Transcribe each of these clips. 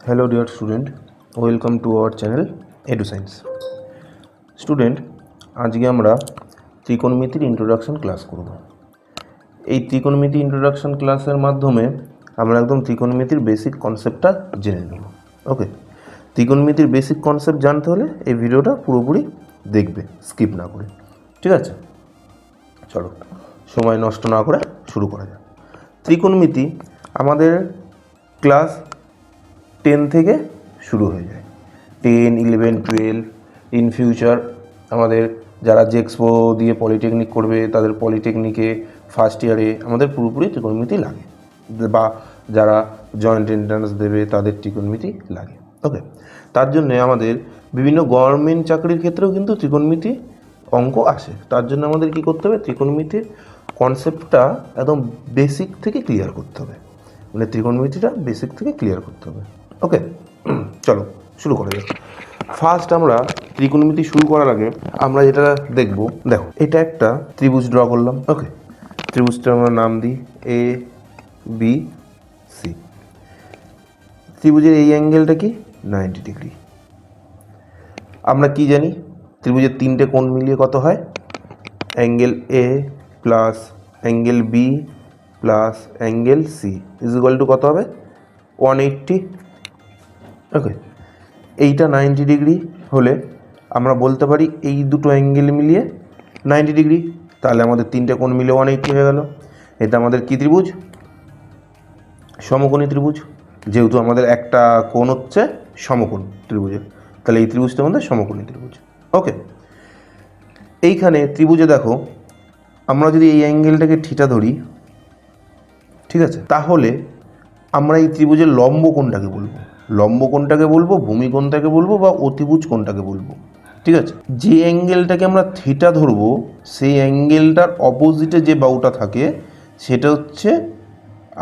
Hello dear student, welcome to our channel EduScience. Student, আজকে আমরা ত্রিকোণমিতির introduction class করব। এই ত্রিকোণমিতি ইন্ট্রোডাকশন ক্লাসের মাধ্যমে আমরা একদম ত্রিকোণমিতির বেসিক কনসেপ্টটা জেনে নেব। ওকে, ত্রিকোণমিতির বেসিক কনসেপ্ট জানতে হলে এই ভিডিওটা পুরোপুরি দেখবে, স্কিপ না করে। ঠিক আছে, চলো সময় নষ্ট না করে শুরু করা যাক। ত্রিকোণমিতি আমাদের ক্লাস 10 থেকে শুরু হয়ে যায়। 10, 11, 12 ইন ফিউচার আমাদের যারা জেক্সপো দিয়ে পলিটেকনিক করবে তাদের পলিটেকনিকে ফার্স্ট ইয়ারে আমাদের পুরোপুরি ত্রিকোণমিতি লাগে, বা যারা জয়েন্ট এন্ট্রান্স দেবে তাদের ত্রিকোণমিতি লাগে। ওকে, তার জন্যে আমাদের বিভিন্ন গভর্নমেন্ট চাকরির ক্ষেত্রেও কিন্তু ত্রিকোণমিতি অঙ্ক আসে। তার জন্য আমাদের কী করতে হবে, ত্রিকোণমিতির কনসেপ্টটা একদম বেসিক থেকে ক্লিয়ার করতে হবে, মানে ত্রিকোণমিতিটা বেসিক থেকে ক্লিয়ার করতে হবে। ওকে, চলো শুরু করা যাক। ফার্স্ট আমরা ত্রিকোণমিতি শুরু করার আগে আমরা যেটা দেখব, দেখো এটা একটা ত্রিভুজ ড্র করলাম। ওকে, ত্রিভুজটা আমরা নাম দিই এ বি সি। ত্রিভুজের এই অ্যাঙ্গেলটা কি 90 ডিগ্রি। আমরা কি জানি, ত্রিভুজের তিনটে কোণ মিলিয়ে কত হয়, angle A plus angle B plus angle C is equal to কত হবে, 180। ওকে, এইটা 90 ডিগ্রি হলে আমরা বলতে পারি এই দুটো অ্যাঙ্গেল মিলিয়ে 90 ডিগ্রি, তাহলে আমাদের তিনটে কোণ মিলে 180 হয়ে গেল। এটা আমাদের কী ত্রিভুজ, সমকোণী ত্রিভুজ। যেহেতু আমাদের একটা কোণ হচ্ছে সমকোণ ত্রিভুজের, তাহলে এই ত্রিভুজটা আমাদের সমকোণী ত্রিভুজ। ওকে, এইখানে ত্রিভুজে দেখো আমরা যদি এই অ্যাঙ্গেলটাকে থিটা ধরি, ঠিক আছে, তাহলে আমরা এই ত্রিভুজের লম্ব কোণটাকে বলবো, লম্ব কোণটাকে বলবো, ভূমি কোণটাকে বলবো, বা অতিভুজ কোণটাকে বলবো। ঠিক আছে, যে অ্যাঙ্গেলটাকে আমরা থিটা ধরবো সেই অ্যাঙ্গেলটার অপোজিটে যে বাহুটা থাকে সেটা হচ্ছে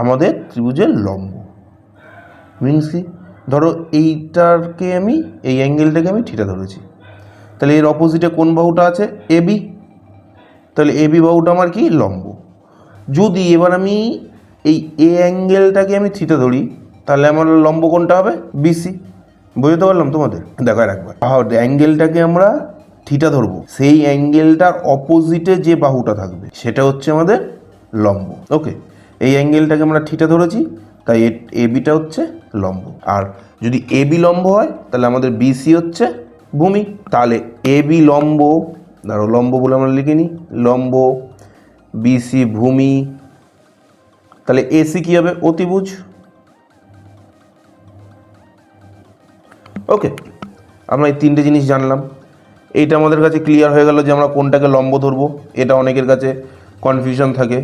আমাদের ত্রিভুজের লম্ব। মিনস কি, ধরো এইটাকে আমি, এই অ্যাঙ্গেলটাকে আমি থিটা ধরেছি, তাহলে এর অপোজিটে কোন বাহুটা আছে, এবি, তাহলে এবি বাহুটা আমার কি লম্ব। যদি এবার আমি এই এ অ্যাঙ্গেলটাকে আমি থিটা ধরি তাহলে আমার লম্ব কোণটা হবে বিসি। বুঝতে পারলাম তোমাদের? দেখো একবার, অ্যাঙ্গেলটাকে আমরা থিটা ধরবো, সেই অ্যাঙ্গেলটার অপোজিটে যে বাহুটা থাকবে সেটা হচ্ছে আমাদের লম্ব। ওকে, এই অ্যাঙ্গেলটাকে আমরা থিটা ধরেছি, তাই এবিটা হচ্ছে লম্ব। আর যদি এবি লম্ব হয় তাহলে আমাদের বিসি হচ্ছে ভূমি। তাহলে এবি লম্ব, ধরো লম্ব বলে আমরা লিখে নিই, লম্ব, বিসি ভূমি, তাহলে এসি কী হবে, অতিভুজ। ওকে, আমরা এই তিনটে জিনিস জানলাম। এইটা আমাদের কাছে ক্লিয়ার হয়ে গেল যে আমরা কোনটাকে লম্ব ধরবো। এটা অনেকের কাছে কনফিউশন থাকে।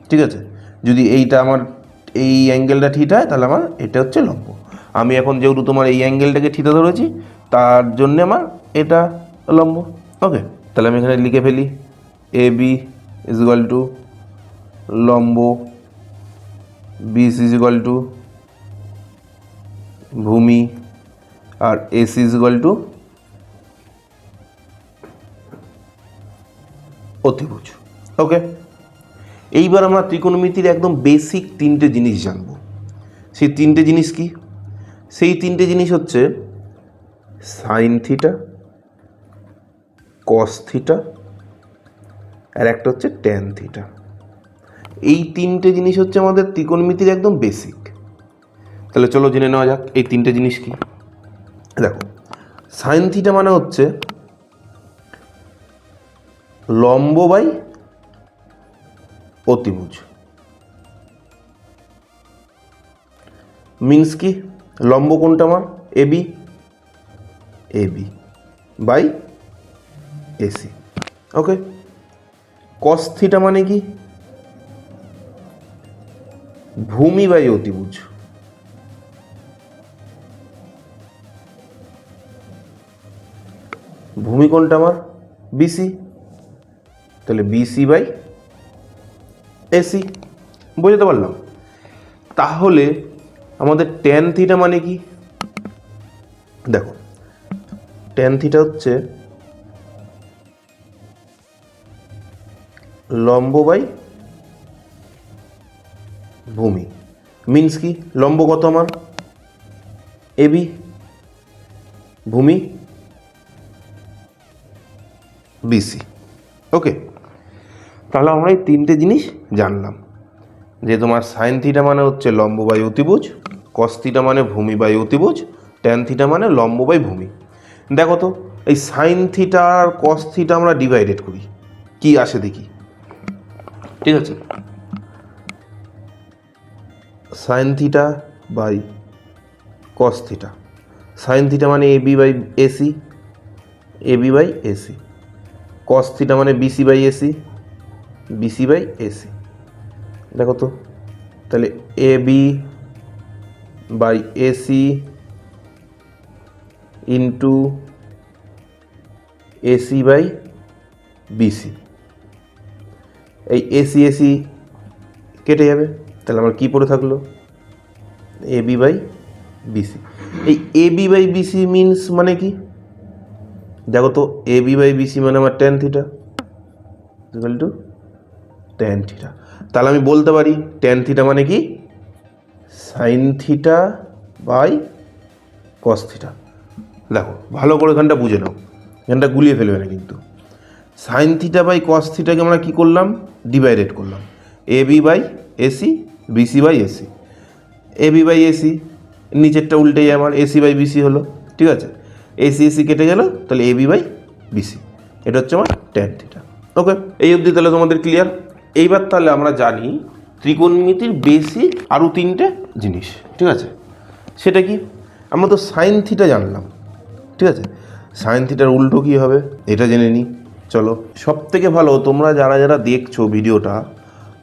ঠিক আছে, যদি এইটা আমার এই অ্যাঙ্গেলটা থিটা হয় তাহলে আমার এটা হচ্ছে লম্ব। আমি এখন যেহেতু তোমার এই অ্যাঙ্গেলটাকে থিটা ধরেছি তার জন্যে আমার এটা লম্ব। ওকে, তাহলে আমি এখানে লিখে ফেলি A B is equal two লম্ব, বিসি ইজ ইকুয়াল টু ভূমি, আর এসি ইজ ইকুয়াল টু অতিভুজ। ওকে, এইবার আমরা ত্রিকোণমিতির একদম বেসিক তিনটে জিনিস জানব। সেই তিনটে জিনিস কি, সেই তিনটে জিনিস হচ্ছে সাইন থিটা, কস থিটা, আর একটা হচ্ছে ট্যান থিটা। এই তিনটে জিনিস হচ্ছে আমাদের ত্রিকোণমিতির একদম বেসিক। তাহলে চলো জেনে নেওয়া যাক এই তিনটে জিনিস কি। দেখো, সাইন থিটা মানে হচ্ছে লম্ব বাই অতিভুজ। মিনস কি, লম্ব কোনটা আমার AB, AB by AC. Okay, cos theta মানে কি, ভূমি বাই অতিভুজ। ভূমি কোনটা আমার বিসি, তাহলে বিসি বাই এসি। বুঝতে পারলাম? তাহলে আমাদের ট্যান থিটা মানে কি, দেখো ট্যান থিটা হচ্ছে লম্ব বাই ভূমি। মিনস কি, লম্ব কত আমার এবি ভূমি বিসি। ওকে, তাহলে আমরা এই তিনটে জিনিস জানলাম যে তোমার সাইন থিটা মানে হচ্ছে লম্ব বাই অতিভুজ, কস থিটা মানে ভূমি বাই অতিভুজ, ট্যান থিটা মানে লম্ব বাই ভূমি। দেখো তো এই সাইন থিটা আর কস থিটা আমরা ডিভাইডেড করি, কি আসে দেখি। ঠিক আছে, sine theta by cos theta, sine theta মানে AB by AC, AB by AC, cos theta মানে BC by AC, BC by AC. দেখো তো তাহলে AB by AC into AC by BC, এই এসি এসি কেটে যাবে, তাহলে আমার কী পড়ে থাকলো এবি বাই বিসি। এই এবি বাই বিসি মিনস মানে কি, দেখো তো এবি বাই বিসি মানে আমার tan theta equal to tan theta. তাহলে আমি বলতে পারি ট্যান থিটা মানে কি sine theta by cos theta. দেখো ভালো করে এখানটা বুঝে নাও, এখানটা গুলিয়ে ফেলবে না কিন্তু। সাইন থিটা বাই কস থিটাকে আমরা কী করলাম, ডিভাইডেড করলাম, AB by AC, BC by AC. AB by AC নিচেরটা উল্টে যায়, আমার এসি বাই বিসি হলো। ঠিক আছে, এসি এসি কেটে গেল, তাহলে এবি বাই বিসি, এটা হচ্ছে আমার ট্যান থিটা। ওকে, এই অবধি তাহলে তোমাদের ক্লিয়ার। এইবার তাহলে আমরা জানি ত্রিকোণমিতির বেসিক আরও তিনটে জিনিস। ঠিক আছে, সেটা কি, আমরা তো সাইন থিটা জানলাম। ঠিক আছে, সাইন থিটার উল্টো কী হবে এটা জেনে নিই। চলো, সব থেকে ভালো তোমরা যারা যারা দেখছো ভিডিওটা,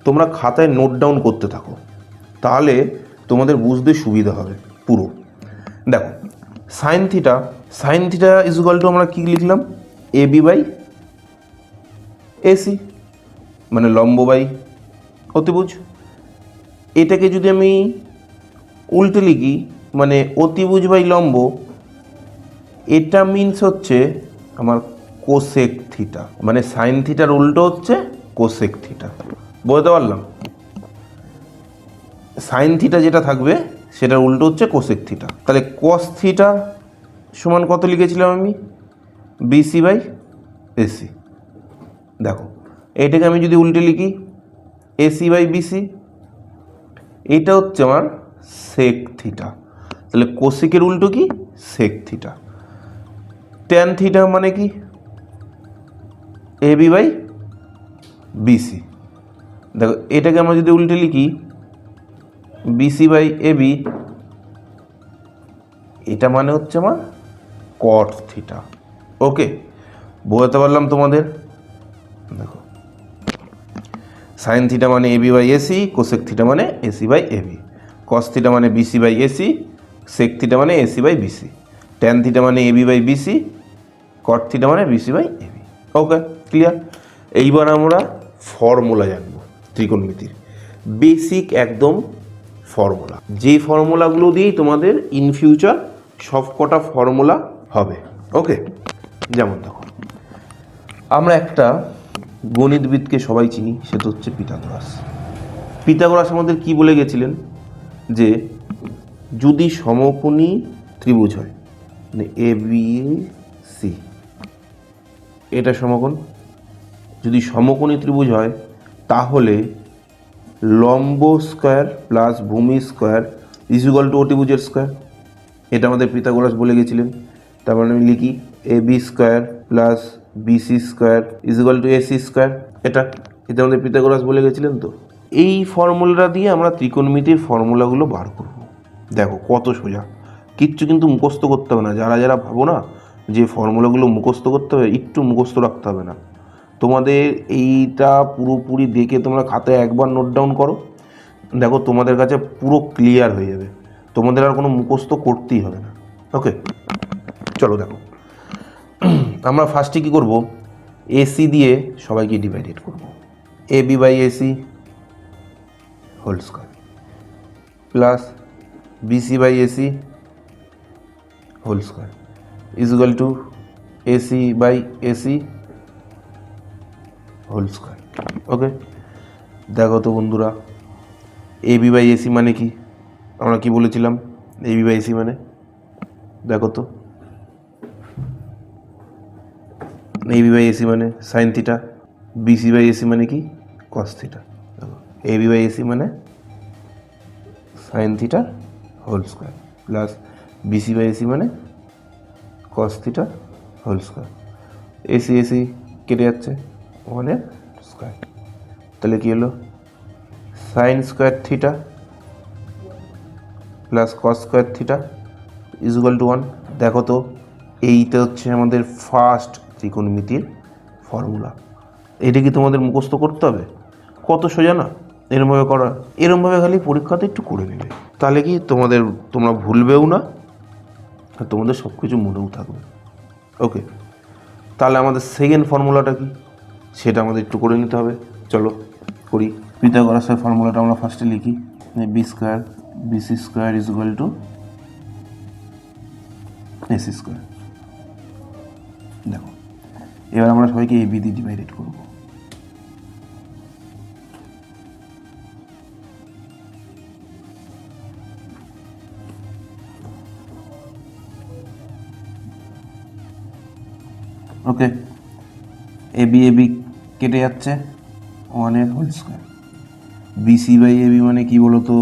তোমরা খাতায় নোট ডাউন করতে থাকো, তাহলে তোমাদের বুঝতে সুবিধা হবে পুরো। দেখো sine theta, sine theta is equal two আমরা কী লিখলাম, এবি বাই এসি মানে লম্ব বাই অতিভুজ। এটাকে যদি আমি উল্টে লিখি মানে অতিভুজ বাই লম্ব, এটা মিনস হচ্ছে আমার কোসেক থিটা, মানে সাইন থিটার উল্টো হচ্ছে কোসেক থিটা। বলতে পারলাম, সাইন থিটা যেটা থাকবে সেটার উল্টো হচ্ছে কোসেক থিটা। তাহলে কস থিটা সমান কত লিখেছিলাম আমি, বিসি বাই এসি। দেখো এটাকে আমি যদি উল্টে লিখি এসি বাই বিসি, এটা হচ্ছে আমার সেক থিটা। তাহলে কোসেকের উল্টো কি, সেক থিটা। ট্যান থিটা মানে কি, এবি বাই বিসি। দেখো এটাকে আমরা যদি উল্টে লিখি বিসি বাই এবি, এটা মানে হচ্ছে আমার কট থিটা। ওকে, বোঝাতে পারলাম তোমাদের। দেখো সাইন থিটা মানে AB by AC, cosec theta মানে AC by AB, cos theta মানে BC by AC, sec theta মানে AC by BC, tan theta মানে AB by BC, cot theta মানে BC by AB. Okay, clear. এইবার আমরা formula জানবো ত্রিকোণমিতির, basic একদম formula, যেই ফর্মুলাগুলো দিয়েই তোমাদের ইন ফিউচার সব কটা ফর্মুলা হবে। ওকে, যেমন দেখো আমরা একটা গণিতবিদকে সবাই চিনি, সেটা হচ্ছে পিথাগোরাস। পিথাগোরাস আমাদের কি বলে গেছিলেন, যে যদি সমকোণী ত্রিভুজ হয় মানে এ বি সি, এটা সমকোণ, যদি সমকোণী ত্রিভুজ হয় তাহলে লম্ব স্কোয়ার প্লাস ভূমি স্কোয়ার ইজ ইকুয়াল টু অতিভুজের স্কোয়ার। এটা আমাদের পিথাগোরাস বলে গেছিলেন। তারপর আমি লিখি A B square plus BC square is equal to AC square. এটা আমাদের পিথাগোরাস বলে গেছিলেন। তো এই ফর্মুলাটা দিয়ে আমরা ত্রিকোণমিতির ফর্মুলাগুলো বার করব। দেখো কত সোজা, কিচ্ছু কিন্তু মুখস্থ করতে হবে না। যারা যারা ভাবো না যে ফর্মুলাগুলো মুখস্থ করতে হবে, একটু মুখস্থ রাখতে হবে না। তোমাদের এইটা পুরোপুরি দেখে তোমরা খাতায় একবার নোট ডাউন করো, দেখো তোমাদের কাছে পুরো ক্লিয়ার হয়ে যাবে, তোমাদের আর কোনো মুখস্থ করতেই হবে না। ওকে, চলো দেখো আমরা ফার্স্টে কী করব, এসি দিয়ে সবাইকে ডিভাইডেড করব, A B by AC whole square plus BC by AC whole square is equal to AC by AC whole square. Okay, দেখো তো বন্ধুরা, এ বি বাই এসি মানে কি, আমরা কি বলেছিলাম, এ বি বাই এসি মানে দেখো তো, এবি বাই এসি মানে sine theta, BC by AC মানে কি cos theta. AB by AC মানে sine theta whole square plus BC by AC মানে cos theta whole square. AC AC কেটে যাচ্ছে, 1 স্কোয়ার, তাহলে কী হলো sine square theta plus cos square theta is equal to 1। দেখো তো, এইটা হচ্ছে আমাদের ফার্স্ট ত্রিকোণমিতির ফর্মুলা। এটা কি তোমাদের মুখস্থ করতে হবে? কত সোজা না এরমভাবে করা, এরমভাবে খালি পরীক্ষাতে একটু করে নেবে, তাহলে কি তোমরা ভুলবেও না আর তোমাদের সব কিছু মনেও থাকবে। ওকে, তাহলে আমাদের সেকেন্ড ফর্মুলাটা কি সেটা আমাদের একটু করে নিতে হবে। চলো করি। পিথাগোরাসের ফর্মুলাটা আমরা ফার্স্টে লিখি, B square BC square is equal to AC square. দেখো, এবার আমরা সবাইকে এ বি দিয়ে ডিভাইডেড করব। ওকে, এ বি কেটে যাচ্ছে, 1 whole square. BC by AB মানে কি বলো তো?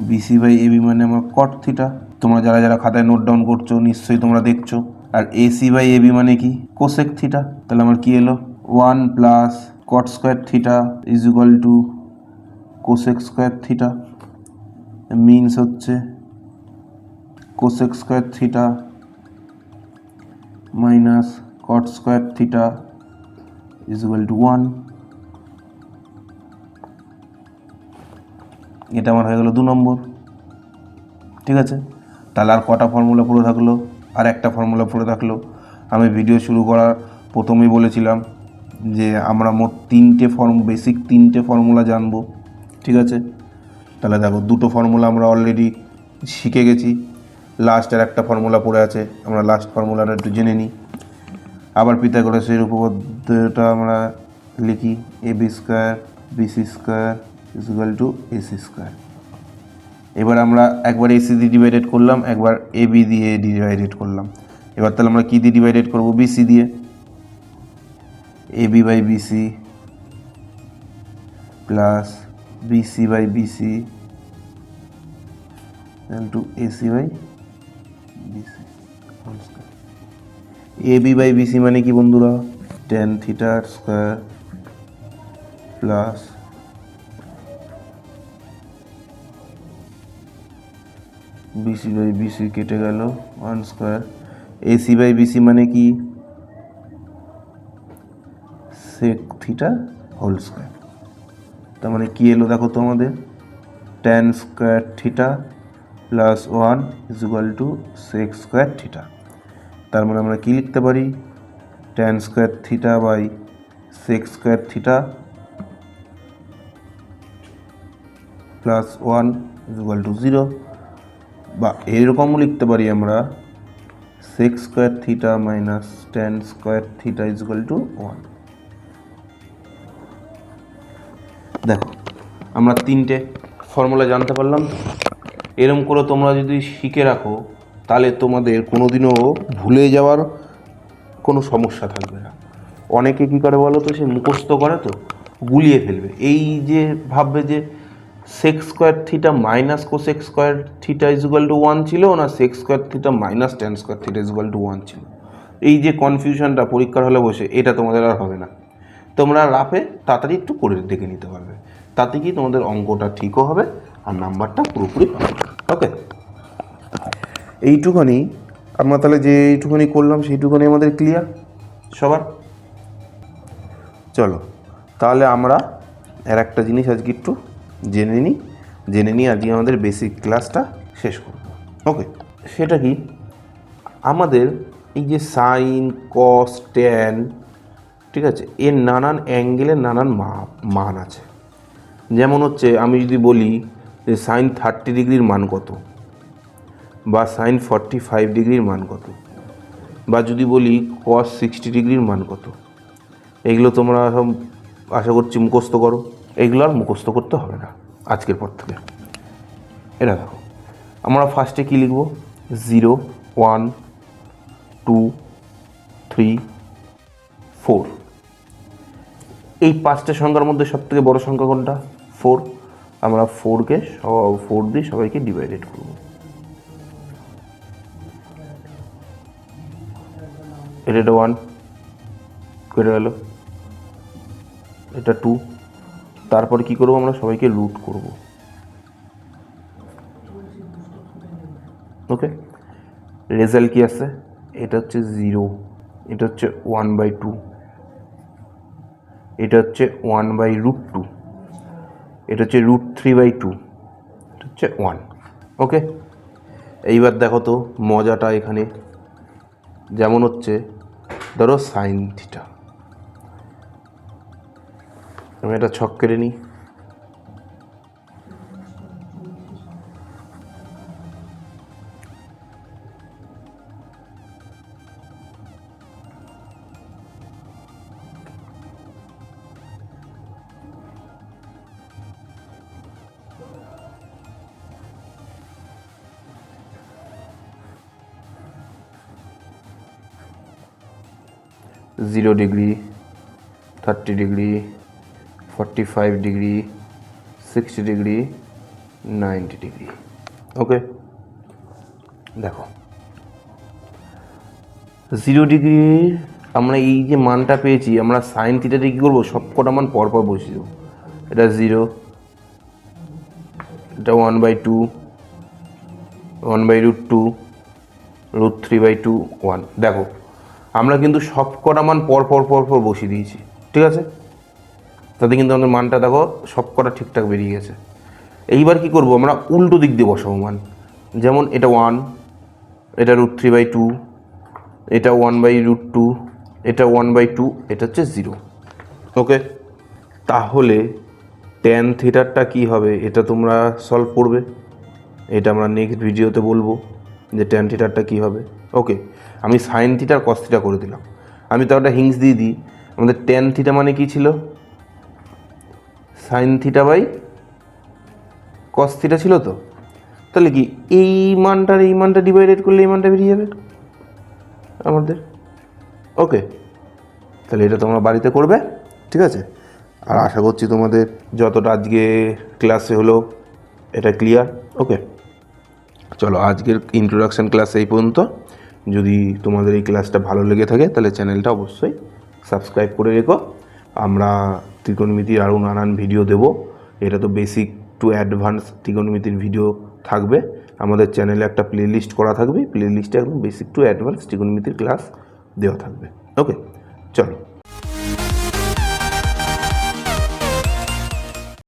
বিসি বাই এবি মানে আমার কট থিটা। তোমরা যারা যারা খাতায় নোট ডাউন করছো নিশ্চয়ই তোমরা দেখছো। আর এসি বাই এবি মানে কি কোসেক থিটা। তাহলে আমার কি এলো 1 plus cot square theta is equal to cosec square theta. Means হচ্ছে cosec square theta minus cot square theta is equal to 1। এটা আমার হয়ে গেল 2 নম্বর। ঠিক আছে, তাহলে আর কটা ফর্মুলা পড়ে থাকলো? আর একটা ফর্মুলা পড়ে থাকলো। আমি ভিডিও শুরু করার প্রথমেই বলেছিলাম যে আমরা মোট বেসিক 3টে ফর্মুলা জানবো। ঠিক আছে, তাহলে দেখো 2টো ফর্মুলা আমরা অলরেডি শিখে গেছি, লাস্টের একটা ফর্মুলা পড়ে আছে, আমরা লাস্ট ফর্মুলাটা একটু জেনে নিই। আবার পিথাগোরাসের উপপাদ্যটা আমরা লিখি, A B square BC square is equal to AC square. এবার আমরা একবার এসি দিয়ে ডিভাইডেড করলাম, একবার এ বি দিয়ে ডিভাইডেড করলাম। এবার তাহলে আমরা কী দিয়ে ডিভাইডেড করবো? বিসি দিয়ে। A B by BC plus BC by BC into AC by BC. A B by BC মানে কি বন্ধুরা? tan theta square plus BC by BC কেটে গেল 1 স্কোয়ার। এসি বাই বিসি মানে কি সেক থিটা হোল স্কোয়ার। তার মানে কি এলো দেখো তো আমাদের tan square theta plus 1 is equal to sec square theta. তার মানে আমরা কি লিখতে পারি? tan square theta by sec square theta plus 1 is equal to 0। বা এরকমও লিখতে পারি আমরা sec square theta minus tan square theta is equal to 1। দেখো, আমরা 3টে ফর্মুলা জানতে পারলাম। এরম করে তোমরা যদি শিখে রাখো তাহলে তোমাদের কোনোদিনও ভুলে যাওয়ার কোনো সমস্যা থাকবে না। অনেকে কী করে বলো তো, সে মুখস্থ করে তো গুলিয়ে ফেলবে। এই যে ভাববে যে sec square theta minus cosec square theta is equal to 1 ছিল না sec square theta minus tan square theta is equal to 1 ছিল। এই যে কনফিউশনটা পরীক্ষার হলে বসে, এটা তোমাদের আর হবে না। তোমরা রাফে তাড়াতাড়ি একটু করে দেখে নিতে পারবে, তাতে কি তোমাদের অঙ্কটা ঠিকও হবে আর নাম্বারটা পুরোপুরি পাবে। ওকে, এইটুখানি আমরা তাহলে যে এইটুখানি করলাম সেইটুখানি আমাদের ক্লিয়ার সবার। চলো তাহলে আমরা আর একটা জিনিস আজকে একটু জেনে নিই আজকে আমাদের বেসিক ক্লাসটা শেষ করব। ওকে, সেটা কি? আমাদের এই যে সাইন কস ট্যান, ঠিক আছে, এর নানান অ্যাঙ্গেলের নানান মান আছে। যেমন হচ্ছে আমি যদি বলি যে সাইন 30 ডিগ্রির মান কত, বা সাইন 45 ডিগ্রির মান কত, বা যদি বলি কস 60 ডিগ্রির মান কত, এগুলো তোমরা সব আশা করছি মুখস্থ করো। এগুলো আর মুখস্থ করতে হবে না আজকের পর থেকে। এটা দেখো, আমরা ফার্স্টে কী লিখব? 0 1 2 3 4। এই 5টা সংখ্যার মধ্যে সবথেকে বড় সংখ্যা কোনটা? 4। আমরা 4কে 4 দিয়ে সবাইকে ডিভাইডেড করব। এটা 1 কেটে গেল, এটা 2। তারপরে কি করব? আমরা সবাইকে রুট করব। ওকে, রেজাল্ট কি আছে? এটা হচ্ছে 0, এটা হচ্ছে 1/2, এটা হচ্ছে 1/√2, এটা হচ্ছে √3/2, এটা হচ্ছে 1। ওকে, এইবার দেখো তো মজাটা এখানে যেমন হচ্ছে, ধরো সাইন থিটা, আমি এটা ছক কেটে নিই। Zero degree, 30 degree, 45 degree, 60 degree, 90 degree. Okay, দেখো 0 ডিগ্রি আমরা এই যে মানটা পেয়েছি, আমরা সাইন থিটাতে কী করবো? সব কটা মান পরপর বসিয়ে দেবো। এটা 0, এটা 1/2, 1/√2, √3/2, 1। দেখো আমরা কিন্তু সব কটা মান পরপর বসিয়ে দিয়েছি, ঠিক আছে? তাতে কিন্তু আমাদের মানটা দেখো সব কটা ঠিকঠাক বেরিয়ে গেছে। এইবার কি করব? আমরা উল্টো দিক দিয়ে বসাবো মান। যেমন এটা 1, এটা √3/2, এটা 1/√2, এটা 1/2, এটা হচ্ছে 0। ওকে, তাহলে ট্যান থিটারটা কী হবে এটা তোমরা সলভ করবে। এটা আমরা নেক্সট ভিডিওতে বলবো যে ট্যান থিটারটা কী হবে। ওকে, আমি সাইন থিটার কস থিটা করে দিলাম। আমি তো একটা হিংস দিয়ে দিই, আমাদের ট্যান থিটা মানে কী ছিল? Sine theta by cos theta ছিল তো। তাহলে কি এই মানটা ডিভাইডেড করলে এই মানটা বেরিয়ে যাবে আমাদের। ওকে, তাহলে এটা তোমরা বাড়িতে করবে, ঠিক আছে? আর আশা করছি তোমাদের যতটা আজকে ক্লাসে হলো এটা ক্লিয়ার। ওকে, চলো আজকের ইন্ট্রোডাকশান ক্লাস এই পর্যন্ত। যদি তোমাদের এই ক্লাসটা ভালো লেগে থাকে তাহলে চ্যানেলটা অবশ্যই সাবস্ক্রাইব করে রেখো। আমরা ত্রিকোণমিতির আরও নানান ভিডিও দেব। এটা তো বেসিক টু অ্যাডভান্স ত্রিকোণমিতির ভিডিও থাকবে। আমাদের চ্যানেলে একটা প্লেলিস্ট করা থাকবে, প্লেলিস্টে একদম বেসিক টু অ্যাডভান্স ত্রিকোণমিতির ক্লাস দেওয়া থাকবে। ওকে, চলো।